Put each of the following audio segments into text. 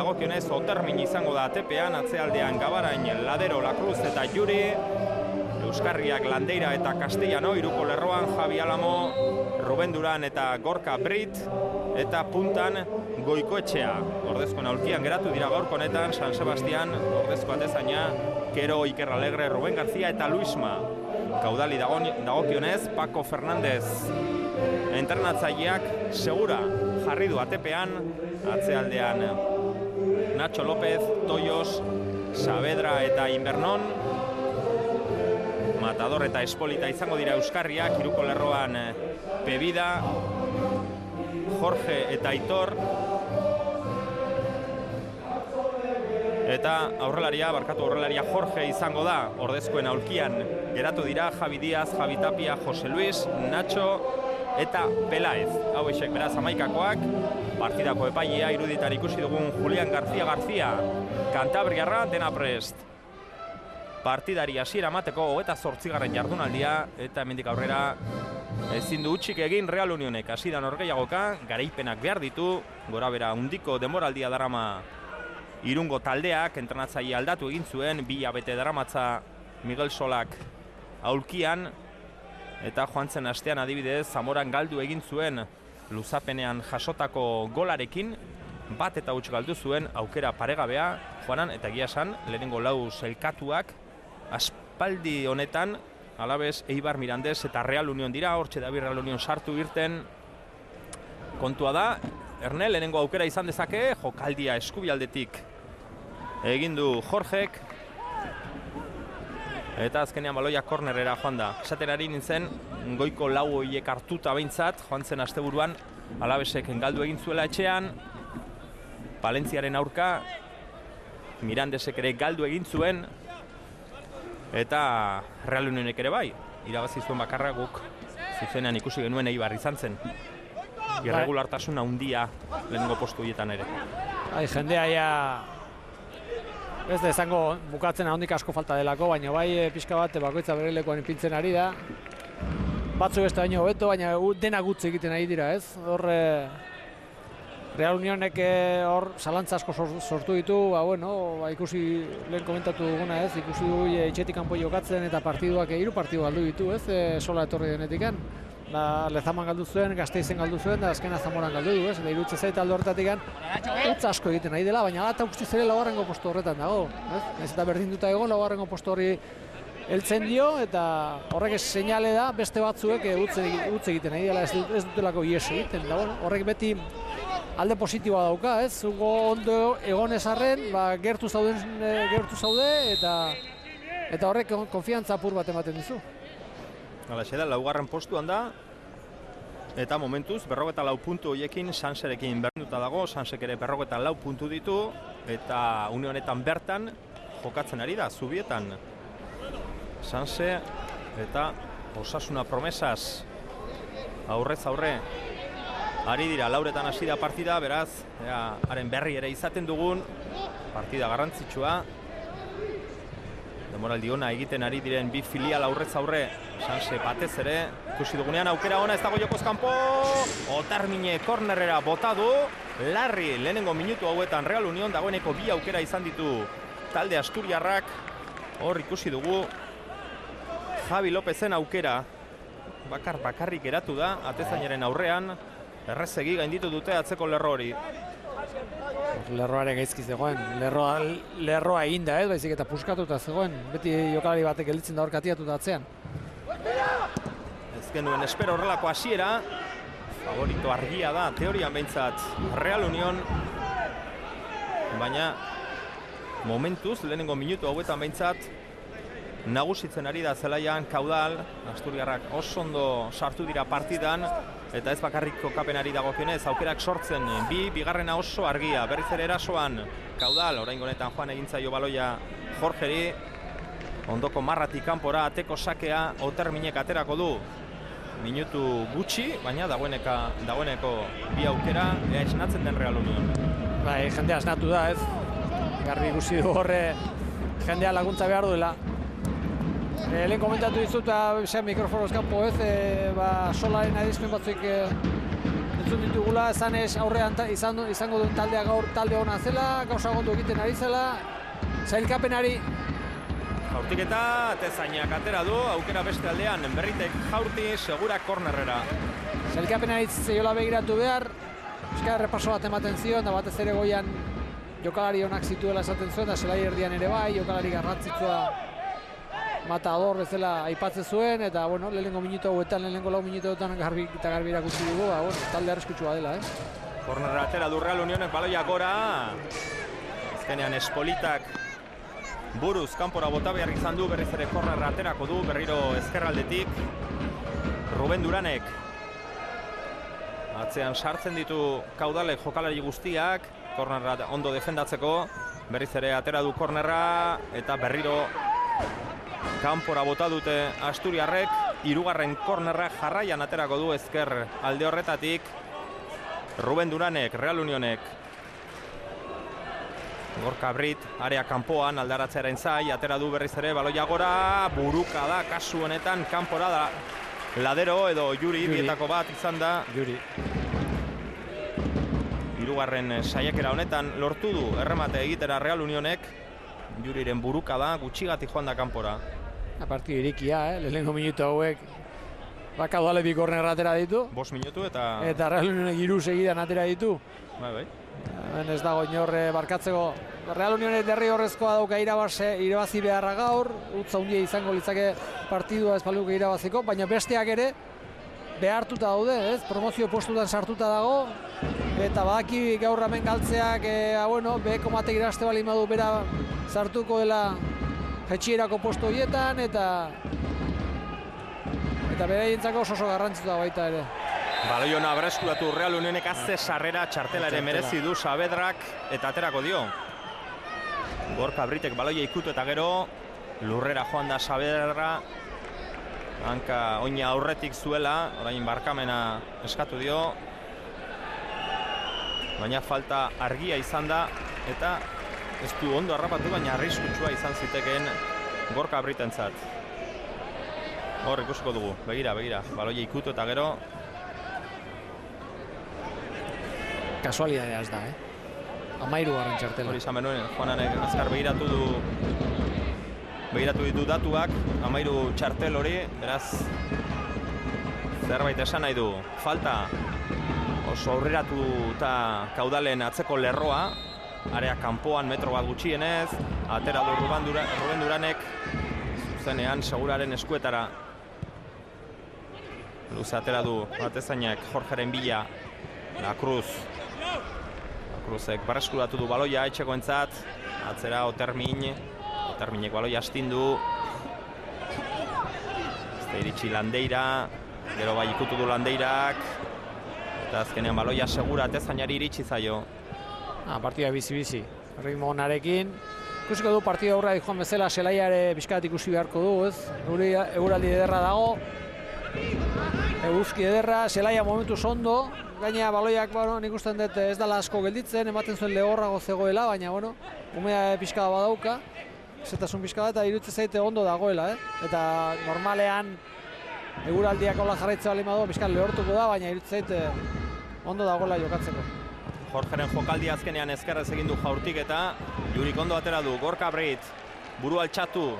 dagokionez Otermin izango da atepean, atzealdean Gabarain, Ladero, La Cruz eta Juri, Euskarriak Landeira eta Castellano, hiruko lerroan Javi Alamo, Ruben Duran eta Gorka Brit, eta puntan Goikoetxea. Ordezkoen aulkian geratu dira gaurko honetan San Sebastian, ordezko atezaina, Kero, Iker Alegre, Ruben García eta Luisma. Kaudali dagokionez Paco Fernández entrenatzaileak segura jarri du atepean, atzealdean Nacho López, Toyos, Saavedra eta Invernon. Matador eta Espolita izango dira Euskarriak, hiruko lerroan Pebida, Jorge eta Aitor. Eta aurrelaria Jorge izango da, ordezkoen aulkian geratu dira Javi Díaz, Javi Tapia, Jose Luis, Nacho eta Pelaez. Hauexek beraz amaikakoak, partidako epailea iruditan ikusi dugun Julian García, Kantabriarra dena prest. Partidari hasiera emateko 28. jardunaldia eta hemendik aurrera ezin du hutsik egin Real Unionek. Hasi da norgehiagoka, garaipenak behar ditu, gorabehera handiko denboraldia darama Irungo taldeak, entrenatzaile aldatu egin zuen, 2 hilabete daramatza Miguel Solak aulkian, eta joan zen astean adibidez Zamoran galdu egin zuen luzapenean jasotako golarekin, 1 eta 0 galdu zuen, aukera paregabea joanan, eta egia esan lehenengo 4 sailkatuak aspaldi honetan Alabez, Eibar, Mirandés eta Real Union dira, hortxe da Real Union sartu irten. Kontua da, Erne lehenengo aukera izan dezake, jokaldia eskubialdetik egin du Jorgek, eta azkenean baloia kornerera joan da. Esaterari nintzen, goiko 4 horiek hartuta behintzat, joan zen asteburuan Alabezek galdu egin zuela etxean, Palentziaren aurka, Mirandesek ere galdu egin zuen, eta Real Unionek ere bai, irabazi zuen bakarra guk zuzenean ikusi genuen Eibar izan zen. Irregulartasun handia lehenengo postu horietan ere. Jendea ja ez da izango bukatzen handik asko falta delako, baina bai pixka bat bakoitza bere lekuan ipintzen ari da. Batzu beste baino hobeto, baina dena gutxi egiten ari dira, ez? Hor Real Unionek hor zalantza asko sortu ditu, ikusi lehen komentatu duguna, ez? Ikusi du etxetik kanpo jokatzen eta partiduak 3 partidu galdu ditu, ez? Sola etorri denetikan. Lezaman galdu zuen, Gasteizen galdu zuen, da azkena Zamoran galdu du, ez? Eta irutze zait aldo horretatik utz asko egiten ari dela, baina eta guztiz ere 4. postu horretan dago, ez? Ez eta berdinduta egon, 4. postu hori heltzen dio, eta horrek seinale da beste batzuek utz egiten ari dela, ez dutelako ies egiten, da horrek beti alde positiboa dauka, ez? Zugo ondo egonez arren, gertu zaude, eta horrek konfiantza apur bat ematen dizu. Halaxe da, 4. postuan da, eta momentuz 44 puntu horiekin Sanserekin berdinduta dago, Sansek ere 44 puntu ditu, eta une honetan bertan jokatzen ari da, Zubietan. Sanse eta Osasuna Promesas aurrez aurre ari dira, 4etan hasi da partida, beraz, haren berri ere izaten dugun, partida garrantzitsua. Demoraldi ona egiten ari diren 2 filial aurrez aurre, Sanse batez ere, ikusi dugunean aukera ona, ez dago jokoz kanpo, Otermine kornerera bota du, Larri lehenengo minutu hauetan Real Union dagoeneko 2 aukera izan ditu talde asturiarrak, hor ikusi dugu Javi Lopezen aukera, bakarrik geratu da, atezainaren aurrean, errezegi gainditu dute atzeko lerro hori. Lerroaren gaizki zegoen, lerroa egin da, baizik eta puskatuta zegoen, beti jokalari batek gelditzen da hor katiatuta atzean. Ez genuen espero horrelako hasiera, favorito argia da, teorian behintzat Real Union, baina momentuz, lehenengo minutu hauetan behintzat, nagusitzen ari da zelaian Kaudal, asturiarrak oso ondo sartu dira partidan, eta ez bakarrik kokapenari dagokionez, aukerak sortzen, bigarrena oso argia, berriz ere erasoan Kaudal, oraingo honetan joan egin zaio baloia Jorgeri, ondoko marratik kanpora, ateko sakea, Oterminek aterako du, minutu gutxi, baina dagoeneko 2 aukera, ea esnatzen den Real Union. Bai, jendea esnatu da, ez? Garbi ikusi du horre jendea laguntza behar duela. Lehen komentatu dizut, mikrofonoz kanpo ez, solaren adizpen batzuk entzun ditugula, esanez aurrean izango duen taldea gaur talde hona zela, gauza gondo egiten ari zela, zailkapenari. Jaurtik eta Atezainak atera du, aukera beste aldean, Berritek Jaurti, segura kornerrera. Zailkapenari zeiola begiratu behar, euskal repaso bat ematen zion, da batez ere goian jokalari onak zituela esaten zuen, da zelai erdian ere bai, jokalari garrantzitsua matador bezala aipatzen zuen, eta bueno, lehenengo minutu hauetan, lehenengo 4 minutuetan garbi erakutsi dugu, talde arriskutsua dela, Kornerra atera du Real Unionek baloia gora. Azkenean Espolitak buruz kanpora bota behar izan du, berriz ere kornerra aterako du, berriro ezkerraldetik. Ruben Duranek atzean sartzen ditu kaudalek jokalari guztiak, kornerra ondo defendatzeko, berriz ere atera du kornerra, eta berriro kanpora bota dute Asturiarrek, 3. kornerra jarraian aterako du ezker alde horretatik. Ruben Duranek, Real Unionek. Gorka Brit, area kanpoan, aldaratzearen zai, atera du berriz ere, baloia gora, buruka da, kasu honetan, kanpora da. Ladero edo Juri, bietako bat izan da. Juri. 3. saiakera honetan lortu du erremate egitera Real Unionek. Juriren buruka da, gutxigatik joan da kanpora. Partidu irikia, lehenengo minutu hauek Kaudale 2 kornerra atera ditu. 5 minutu eta Real Unionek 3 segidan atera ditu. Bai. Hemen ez dago inorre barkatzeko. Real Unionek derrigorrezkoa dauka irabazi beharra gaur. Utza handia izango litzake partidua ez baluke irabaziko, baina besteak ere behartuta daude, promozio postutan sartuta dago. Eta badaki gaur hemen galtzeak, beheko matek iraste bali madu bera sartuko dela jetxierako postu horietan, eta beraientzako oso garrantzitsua baita ere. Baloiona berreskuratu Real Unionek azte sarrera txartela ere merezi du Saavedrak eta aterako dio. Gorka Britek baloia ikutu eta gero lurrera joan da Saavedra. Hanka oina aurretik zuela, orain barkamena eskatu dio. Baina falta argia izan da eta ez du ondo harrapatu, baina arriskutsua izan zitekeen Gorka Britentzat. Hor ikusiko dugu, begira, baloia ikutu eta gero. Kasualidadea ez da, 13. txartela. Hori izan benuen, Juananek azkar begiratu ditu datuak, 13 txartel hori, beraz zerbait esan nahi du. Falta oso aurreratu eta Kaudalen atzeko lerroa, area kanpoan metro bat gutxienez, atera du Ruben Duranek, zuzenean seguraren eskuetara. Luze atera du Atezainak Jorgeren bila, La Cruzek berreskuratu du baloia etxekoentzat, atzera Oterminek baloia astindu. Ez iritsi Landeira, gero bai ikutu du Landeirak, eta azkenean baloia segura Atezainari iritsi zaio. Partida bizi-bizi, ritmo onarekin. Ikusiko du partida aurra joan bezala, Zelaiare pixkat ikusi beharko du, eguraldi ederra dago. Eguzki ederra, Zelaia momentu ondo. Gaina baloiak, nik usten dut ez dela asko gelditzen, ematen zuen lehorrago zegoela, baina, umea pixka badauka, zetasun pixka bat, eta iruditzen zaite ondo dagoela, Eta normalean, eguraldiak hola jarraitze bali madu, pixka lehortuko da, baina iruditzen zaite ondo dagoela jokatzeko. Jorgeren jokaldi azkenean ezkerrez egin du Jaurtik eta Jurik ondo atera du, Gorka Brit, buru altxatu,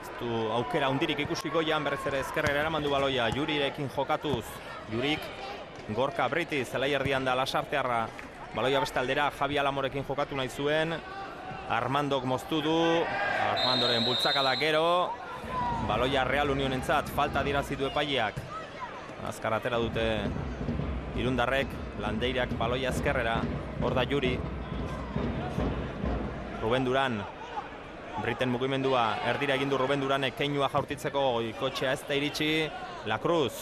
ez du aukera hundirik ikusiko jan, berriz ere ezkerrera eraman du baloia, Jurirekin jokatuz, Jurik, Gorka Briti, zelai erdian da Lasartearra, baloia beste aldera, Javi Alamorekin jokatu nahi zuen, Armandok moztu du, Armandoren bultzakada gero, baloia Real Unionentzat, falta dirazitu epaileak, azkar atera dute Irundarrek, Landeirak baloia ezkerrera, hor da Juri, Ruben Duran, Briten mugimendua, erdira egin du Ruben Duranek keinua jaurtitzeko, ikotxea ez da iritsi, La Cruz.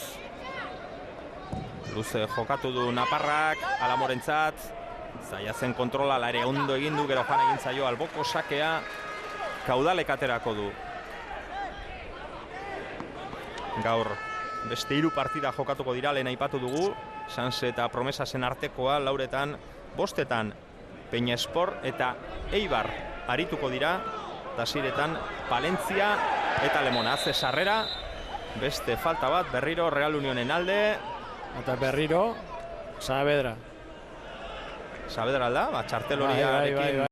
Luze jokatu du Naparrak, Alamorentzat, zaila zen kontrola, ere ondo egin du, gero joan egin zaio alboko sakea, Kaudalek aterako du. Gaur beste 3 partida jokatuko dira, lehen aipatu dugu, Sanse eta Promesasen artekoa, lauretan, 5etan Peñaspor eta Eibar arituko dira, eta 6etan Palentzia eta Lemona. Ze sarrera, beste falta bat, berriro Real Unionen alde. Eta berriro, Saavedra. Saavedra alda, txartel horiarekin